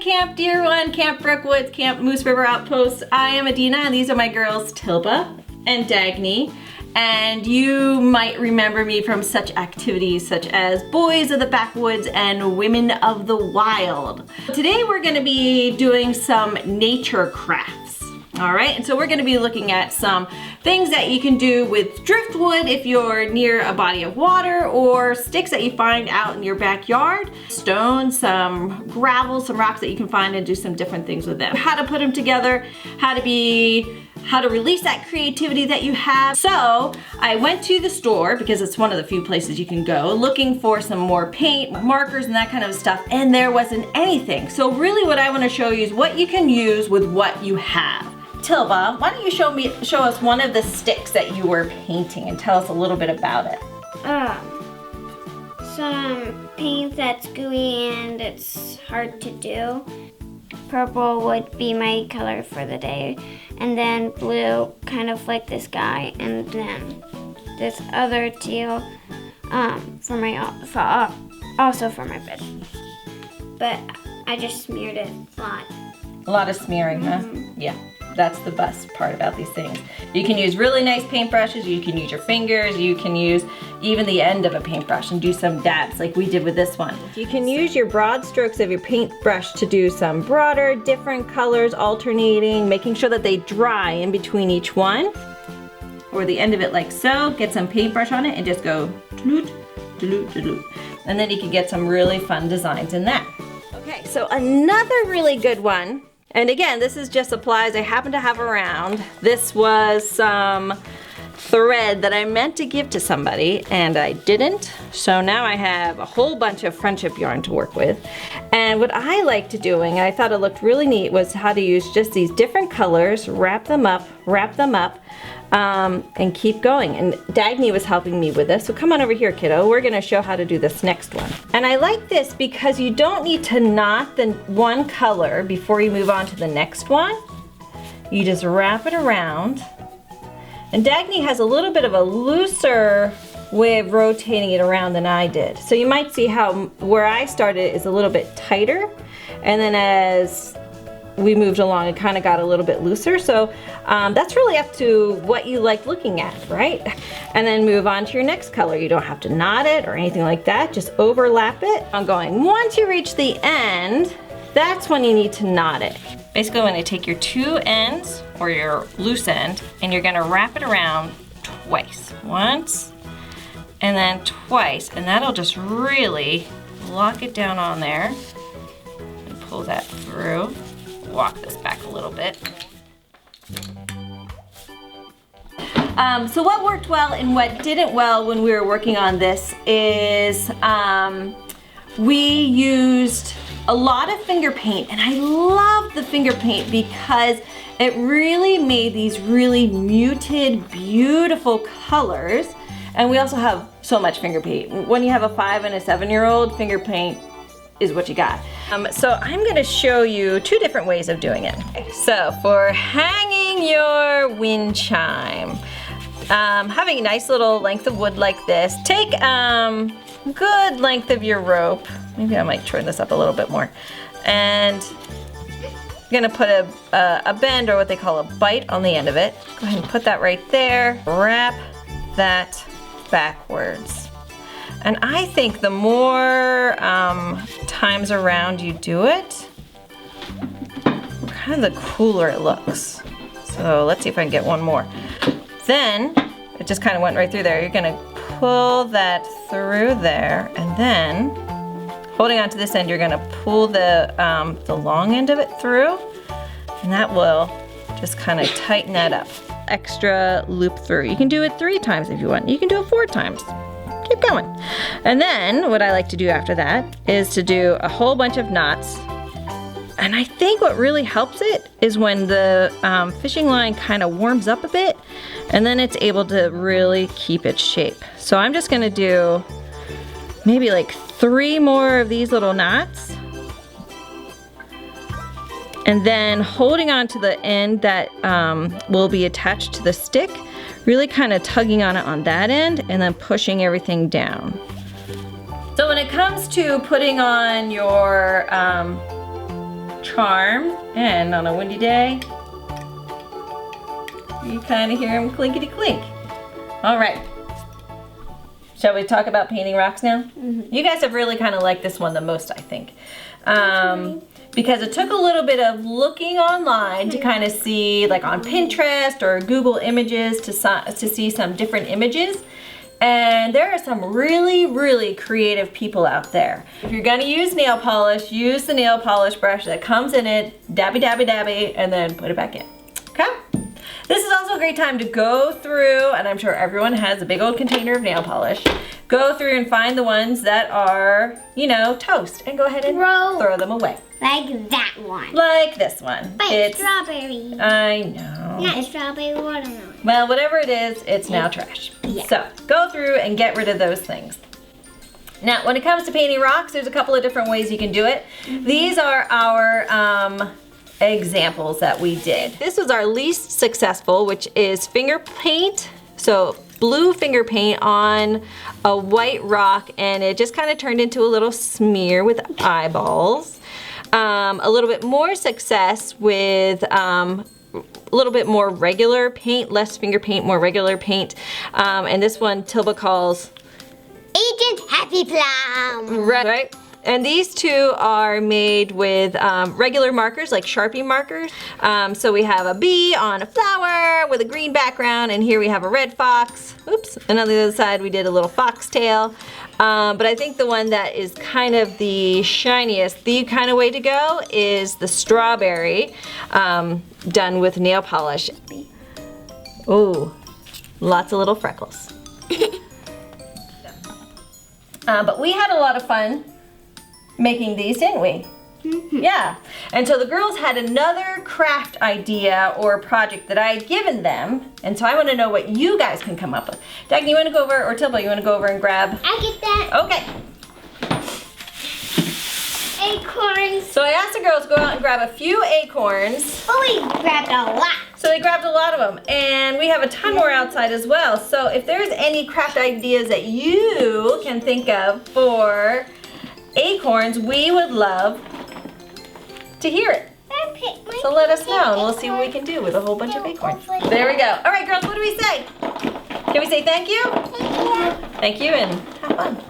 Camp Deer One, Camp Brookwoods, Camp Moose River Outpost. I am Adina and these are my girls Tilba and Dagny. And you might remember me from such activities such as Boys of the Backwoods and Women of the Wild. Today we're gonna be doing some nature crafts. All right, and so we're gonna be looking at some things that you can do with driftwood if you're near a body of water, or sticks that you find out in your backyard, stones, some gravel, some rocks that you can find and do some different things with them. How to put them together, how to release that creativity that you have. So I went to the store because it's one of the few places you can go, looking for some more paint, markers and that kind of stuff, and there wasn't anything. So really what I want to show you is what you can use with what you have. Tilba, why don't you show us one of the sticks that you were painting and tell us a little bit about it. Some paint that's gooey and it's hard to do. Purple would be my color for the day, and then blue, kind of like this guy, and then this other teal also for my bed. But I just smeared it a lot. A lot of smearing, huh? Yeah. That's the best part about these things. You can use really nice paintbrushes, you can use your fingers, you can use even the end of a paintbrush and do some dabs like we did with this one. You can use your broad strokes of your paintbrush to do some broader, different colors, alternating, making sure that they dry in between each one. Or the end of it like so, get some paintbrush on it and just go doot, doot, doot. And then you can get some really fun designs in that. Okay, so another really good one. And again, this is just supplies I happen to have around. This was some thread that I meant to give to somebody and I didn't. So now I have a whole bunch of friendship yarn to work with. And what I liked doing, and I thought it looked really neat, was how to use just these different colors, wrap them up, and keep going. And Dagny was helping me with this, so come on over here, kiddo. We're gonna show how to do this next one. And I like this because you don't need to knot the one color before you move on to the next one. You just wrap it around. And Dagny has a little bit of a looser way of rotating it around than I did. So you might see how where I started is a little bit tighter, and then as we moved along, it kind of got a little bit looser. So that's really up to what you like looking at, right? And then move on to your next color. You don't have to knot it or anything like that. Just overlap it. I'm going, once you reach the end, that's when you need to knot it. Basically, when you take your two ends or your loose end and you're gonna wrap it around twice. Once and then twice, and that'll just really lock it down on there. And pull that through. Walk this back a little bit. So what worked well and what didn't well when we were working on this is we used a lot of finger paint, and I love the finger paint because it really made these really muted, beautiful colors. And we also have so much finger paint. When you have a 5 and a 7-year-old, finger paint is what you got. So I'm gonna show you two different ways of doing it. So for hanging your wind chime, having a nice little length of wood like this, take good length of your rope. Maybe I might turn this up a little bit more. And you're gonna put a bend, or what they call a bite, on the end of it. Go ahead and put that right there. Wrap that backwards. And I think the more times around you do it, kind of the cooler it looks. So let's see if I can get one more. Then, it just kind of went right through there. You're gonna pull that through there, and then, holding on to this end, you're gonna pull the long end of it through, and that will just kind of tighten that up. Extra loop through. You can do it 3 times if you want. You can do it 4 times. Keep going. And then what I like to do after that is to do a whole bunch of knots. And I think what really helps it is when the fishing line kind of warms up a bit, and then it's able to really keep its shape. So I'm just gonna do maybe like 3 more of these little knots. And then holding on to the end that will be attached to the stick, really kind of tugging on it on that end and then pushing everything down. So when it comes to putting on your charm. And on a windy day, you kind of hear them clinkety clink. All right. Shall we talk about painting rocks now? You guys have really kind of liked this one the most, I think. Because it took a little bit of looking online to kind of see, like on Pinterest or Google Images to see some different images. And there are some really, really creative people out there. If you're gonna use nail polish, use the nail polish brush that comes in it, dabby, dabby, dabby, and then put it back in, okay? This is also a great time to go through, and I'm sure everyone has a big old container of nail polish. Go through and find the ones that are, you know, toast, and go ahead and throw them away. Like that one. Like this one. But it's strawberry. I know. Not strawberry watermelon. Well, whatever it is, it's now trash. Yeah. So go through and get rid of those things. Now, when it comes to painting rocks, there's a couple of different ways you can do it. These are our examples that we did. This was our least successful, which is finger paint. So blue finger paint on a white rock, and it just kind of turned into a little smear with eyeballs. A little bit more success with a little bit more regular paint, less finger paint, more regular paint. And this one Tilba calls Agent Happy Plum. Right. And these two are made with regular markers, like Sharpie markers. So we have a bee on a flower with a green background, and here we have a red fox. Oops, and on the other side we did a little foxtail. But I think the one that is kind of the shiniest, the kind of way to go, is the strawberry done with nail polish. Ooh, lots of little freckles. But we had a lot of fun making these, didn't we? Yeah. And so the girls had another craft idea or project that I had given them, and so I want to know what you guys can come up with. Dagny, you want to go over, or Tilba, you want to go over and grab? I get that. Okay. Acorns. So I asked the girls to go out and grab a few acorns. But we grabbed a lot. So they grabbed a lot of them, and we have a ton more outside as well. So if there's any craft ideas that you can think of for acorns, we would love to hear it. So let us know, and we'll see what we can do with a whole bunch of acorns. There we go. All right, girls, what do we say? Can we say thank you? Thank you. Thank you, and have fun.